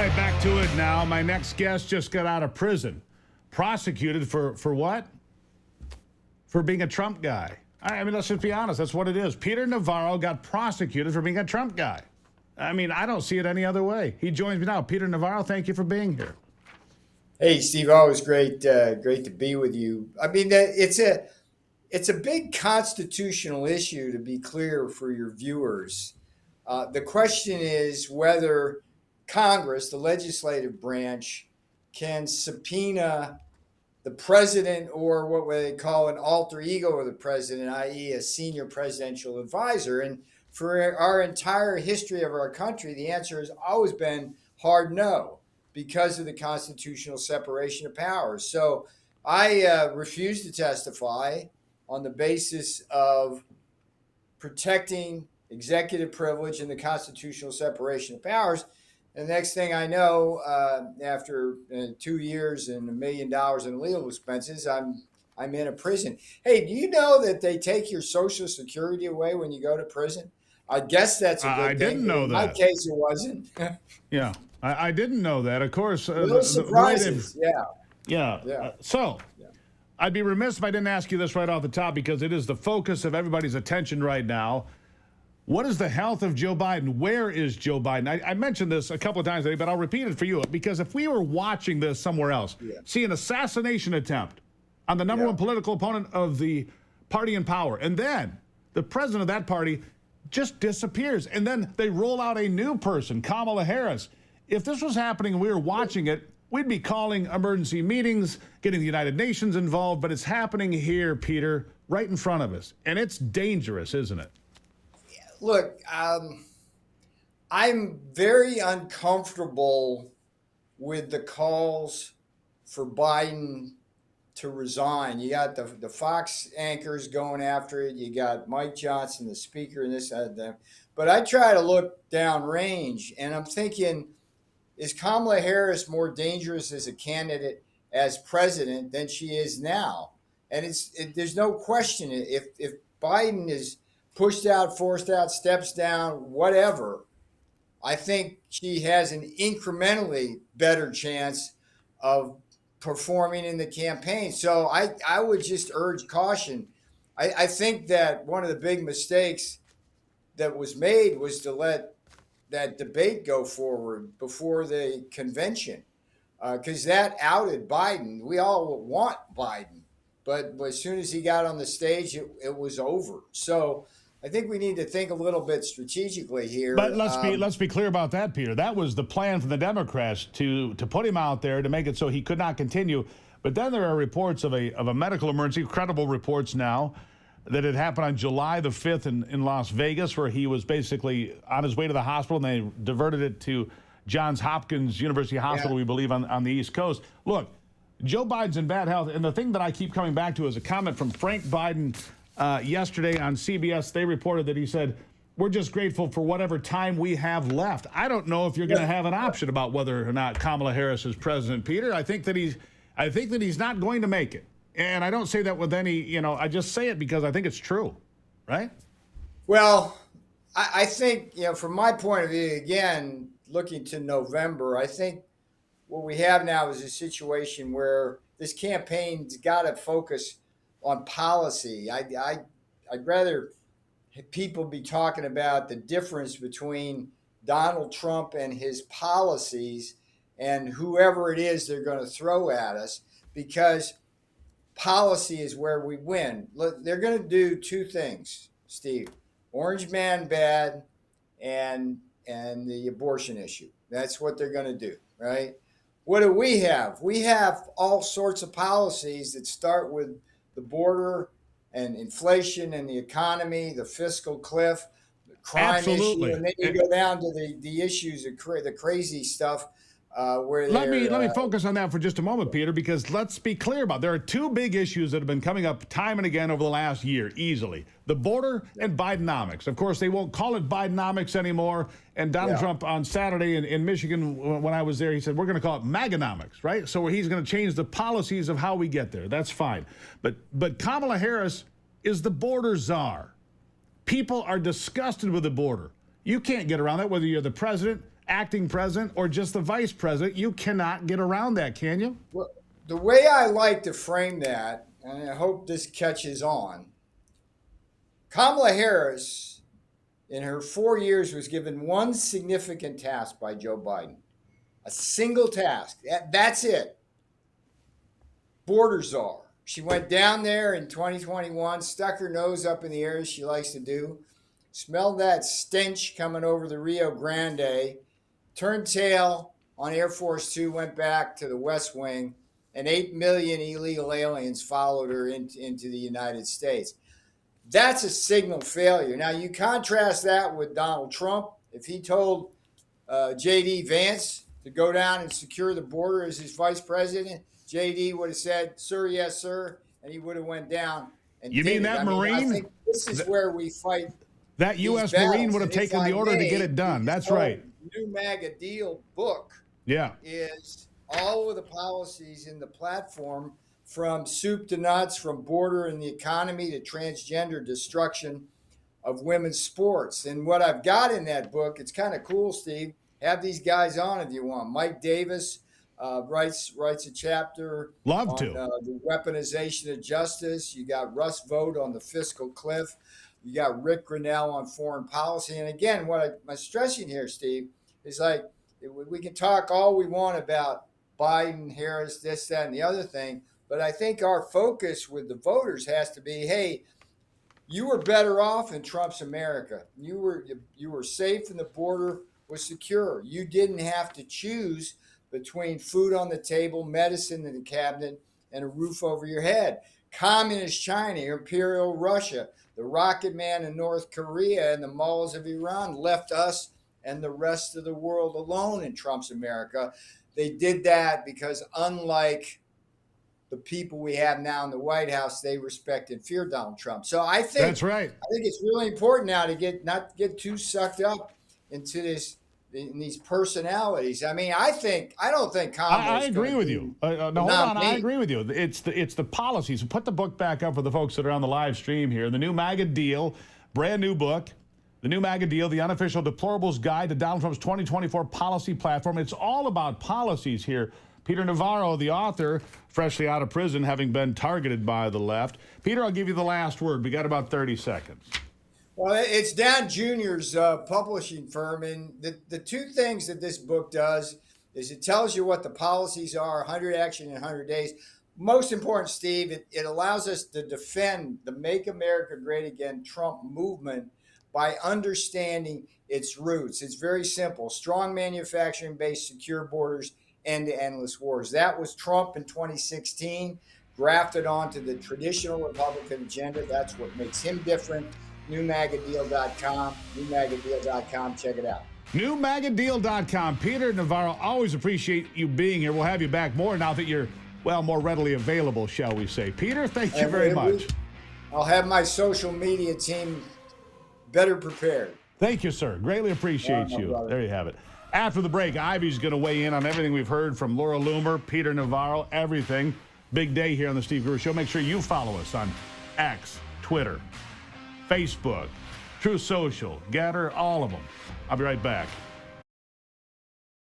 right, back to it now. My next guest just got out of prison. Prosecuted for what? For being a Trump guy. I mean, let's just be honest. That's what it is. Peter Navarro got prosecuted for being a Trump guy. I mean, I don't see it any other way. He joins me now. Peter Navarro, thank you for being here. Hey, Steve, always great to be with you. I mean, it's a big constitutional issue, to be clear for your viewers. The question is whether Congress, the legislative branch, can subpoena the president or what they call an alter ego of the president, i.e. a senior presidential advisor. And for our entire history of our country, the answer has always been hard no, because of the constitutional separation of powers. So I refuse to testify on the basis of protecting executive privilege and the constitutional separation of powers. And the next thing I know, after 2 years and $1 million in legal expenses, I'm in a prison. Hey, do you know that they take your Social Security away when you go to prison? I guess that's a good thing. I didn't know that. In my case, it wasn't. Yeah, I didn't know that. Of course. No surprises. Yeah. I'd be remiss if I didn't ask you this right off the top, because it is the focus of everybody's attention right now. What is the health of Joe Biden? Where is Joe Biden? I mentioned this a couple of times today, but I'll repeat it for you, because if we were watching this somewhere else, see an assassination attempt on the number one political opponent of the party in power, and then the president of that party just disappears, and then they roll out a new person, Kamala Harris. If this was happening and we were watching it, we'd be calling emergency meetings, getting the United Nations involved, but it's happening here, Peter, right in front of us, and it's dangerous, isn't it? Look, I'm very uncomfortable with the calls for Biden to resign. You got the Fox anchors going after it. You got Mike Johnson, the speaker, and this, that. But I try to look downrange, and I'm thinking, is Kamala Harris more dangerous as a candidate as president than she is now? And there's no question. If Biden is pushed out, forced out, steps down, whatever, I think she has an incrementally better chance of performing in the campaign. So I would just urge caution. I think that one of the big mistakes that was made was to let that debate go forward before the convention, because that outed Biden. We all want Biden, but as soon as he got on the stage, it was over. So I think we need to think a little bit strategically here. But let's be clear about that, Peter. That was the plan from the Democrats to put him out there to make it so he could not continue. But then there are reports of a medical emergency, credible reports now, that it happened on July the 5th in Las Vegas, where he was basically on his way to the hospital, and they diverted it to Johns Hopkins University Hospital, we believe, on the East Coast. Look, Joe Biden's in bad health, and the thing that I keep coming back to is a comment from Frank Biden yesterday on CBS. They reported that he said, "We're just grateful for whatever time we have left." I don't know if you're going to have an option about whether or not Kamala Harris is president, Peter. I think that he's not going to make it. And I don't say that with any, I just say it because I think it's true, right? Well, I think, from my point of view, again, looking to November, I think what we have now is a situation where this campaign's got to focus on policy. I'd rather people be talking about the difference between Donald Trump and his policies and whoever it is they're going to throw at us, because policy is where we win. Look, they're going to do two things, Steve: orange man bad and the abortion issue. That's what they're going to do, right? What do we have? We have all sorts of policies that start with the border and inflation and the economy, the fiscal cliff, the crime issue, and then you go down to the issues of the crazy stuff. Let me focus on that for just a moment, Peter, because let's be clear about it. There are two big issues that have been coming up time and again over the last year, easily: the border and Bidenomics. Of course, they won't call it Bidenomics anymore. And Donald Trump on Saturday in Michigan, when I was there, he said, we're going to call it Maganomics, right? So he's going to change the policies of how we get there. That's fine. But Kamala Harris is the border czar. People are disgusted with the border. You can't get around that, whether you're the president, acting president, or just the vice president. You cannot get around that, can you? Well, the way I like to frame that, and I hope this catches on, Kamala Harris, in her 4 years, was given one significant task by Joe Biden. A single task. That's it. Border czar. She went down there in 2021, stuck her nose up in the air as she likes to do, smelled that stench coming over the Rio Grande, turned tail on Air Force Two, went back to the West Wing, and 8 million illegal aliens followed her into the United States. That's a signal failure. Now, you contrast that with Donald Trump. If he told J.D. Vance to go down and secure the border as his vice president, J.D. would have said, "Sir, yes, sir," and he would have went down and You mean that Marine? I think this is where we fight. That U.S. Marine would have taken the order to get it done. That's right. New MAGA Deal book is all of the policies in the platform, from soup to nuts, from border and the economy to transgender destruction of women's sports. And what I've got in that book, it's kind of cool, Steve. Have these guys on if you want. Mike Davis writes a chapter on the weaponization of justice. You got Russ Vought on the fiscal cliff. You got Rick Grinnell on foreign policy. And again, what I'm stressing here, Steve, is like we can talk all we want about Biden, Harris, this, that, and the other thing. But I think our focus with the voters has to be, hey, you were better off in Trump's America. You were safe and the border was secure. You didn't have to choose between food on the table, medicine in the cabinet, and a roof over your head. Communist China, Imperial Russia, the Rocket Man in North Korea, and the mullahs of Iran left us and the rest of the world alone in Trump's America. They did that because, unlike the people we have now in the White House, they respect and fear Donald Trump. So I think that's right. I think it's really important now to not get too sucked up into these personalities. I mean, I don't think Kamala's I agree with you. No, hold on. I agree with you. It's the policies. Put the book back up for the folks that are on the live stream here. The New MAGA Deal, brand new book. The New MAGA Deal, the unofficial deplorables guide to Donald Trump's 2024 policy platform. It's all about policies here. Peter Navarro, the author, freshly out of prison, having been targeted by the left. Peter, I'll give you the last word. We got about 30 seconds. Well, it's Down Jr.'s publishing firm, and the two things that this book does is it tells you what the policies are, 100 action in 100 days. Most important, Steve, it allows us to defend the Make America Great Again Trump movement by understanding its roots. It's very simple. Strong manufacturing base, secure borders, end to endless wars. That was Trump in 2016, grafted onto the traditional Republican agenda. That's what makes him different. NewMAGADeal.com, NewMAGADeal.com. Check it out. NewMAGADeal.com. Peter Navarro, always appreciate you being here. We'll have you back more now that you're, more readily available, shall we say. Peter, thank you very much. I'll have my social media team better prepared. Thank you, sir. Greatly appreciate you. Brother. There you have it. After the break, Ivy's going to weigh in on everything we've heard from Laura Loomer, Peter Navarro, everything. Big day here on the Steve Gruber Show. Make sure you follow us on X, Twitter, Facebook, True Social, Getter, all of them. I'll be right back.